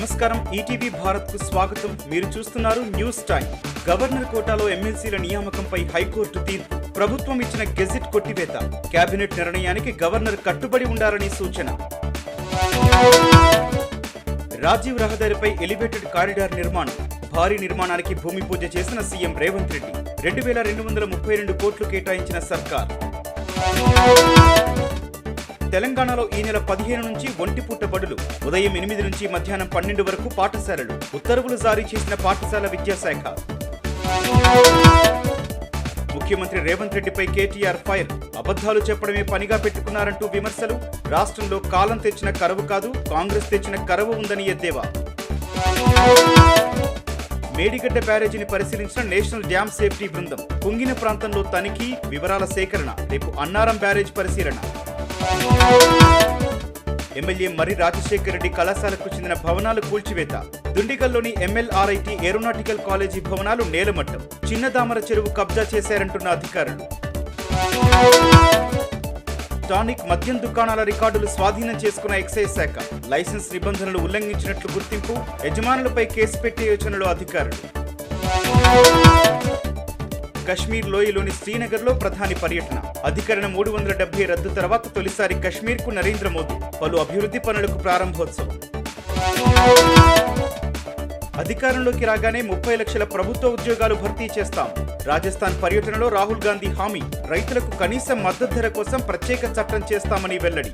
నమస్కారం, ఈటీవీ భారత్ కు స్వాగతం. మీరు చూస్తున్నారు న్యూస్ టైం. గవర్నర్ కోటాలో ఎమ్మెల్సీల నియామకంపై హైకోర్టు తీర్పు. ప్రభుత్వం ఇచ్చిన గెజిట్ కొట్టివేత. కేబినెట్ నిర్ణయానికి గవర్నర్ కట్టుబడి ఉండాలని సూచన. రాజీవ్ రహదారిపై ఎలివేటెడ్ కారిడార్ నిర్మాణం. భారీ నిర్మాణానికి భూమి పూజ చేసిన సీఎం రేవంత్ రెడ్డి. 2232 కోట్లు కేటాయించిన సర్కార్. తెలంగాణలో ఈ నెల 15 నుంచి ఒంటిపూట బడులు. ఉదయం 8 నుంచి మధ్యాహ్నం 12 వరకు పాఠశాలలు. ఉత్తర్వులు జారీ చేసిన పాఠశాల విద్యాశాఖ. ముఖ్యమంత్రి రేవంత్ రెడ్డిపై కేటీఆర్ ఫైర్. అబద్ధాలు చెప్పడమే పనిగా పెట్టుకున్నారంటూ విమర్శలు. రాష్ట్రంలో కాలం తెచ్చిన కరవు కాదు, కాంగ్రెస్ తెచ్చిన కరవు ఉందని ఎద్దేవా. మేడిగడ్డ బ్యారేజీని పరిశీలించిన నేషనల్ డ్యామ్ సేఫ్టీ బృందం. కుంగిన ప్రాంతంలో తనిఖీ, వివరాల సేకరణ. రేపు అన్నారం బ్యారేజ్ పరిశీలన. ఎమ్మెల్యే మర్రి రాజశేఖర్ రెడ్డి కళాశాలకు చెందిన భవనాలు కూల్చివేత. దుండిగల్లోని ఎంఎల్ఆర్ఐటి ఏరోనాటికల్ కాలేజీ భవనాలు నేలమట్టం. చిన్నదామర చెరువు కబ్జా చేశారంటున్న అధికారులు. టానిక్ మద్యం దుకాణాల రికార్డులు స్వాధీనం చేసుకున్న ఎక్సైజ్ శాఖ. లైసెన్స్ నిబంధనలు ఉల్లంఘించినట్లు గుర్తింపు. యజమానులపై కేసు పెట్టే యోచనలో అధికారులు. కశ్మీర్ లోయలోని శ్రీనగర్లో ప్రధాని పర్యటన. అధికరణ 370 రద్దు తర్వాత తొలిసారి కశ్మీర్కు నరేంద్ర మోదీ. పలు అభివృద్ధి పనులకు ప్రారంభోత్సవం. అధికారంలోకి రాగానే 30 లక్షల ప్రభుత్వ ఉద్యోగాలు భర్తీ చేస్తాం. రాజస్థాన్ పర్యటనలో రాహుల్ గాంధీ హామీ. రైతులకు కనీస మద్దతు ధర కోసం ప్రత్యేక చట్టం చేస్తామని వెల్లడి.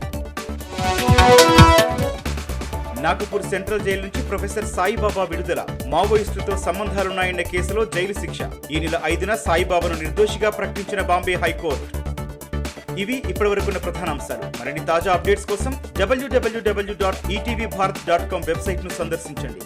నాగపూర్ సెంట్రల్ జైలు నుంచి ప్రొఫెసర్ సాయిబాబా విడుదల. మావోయిస్టులతో సంబంధాలున్నాయన్న కేసులో జైలు శిక్ష. ఈ నెల 5న సాయిబాబాను నిర్దోషిగా ప్రకటించిన బాంబే హైకోర్టు. ఇవి ఇప్పటివరకున్న ప్రధానాంశాలు. మరిన్ని తాజా అప్డేట్స్ కోసం www.etvbharat.com వెబ్సైట్ను సందర్శించండి.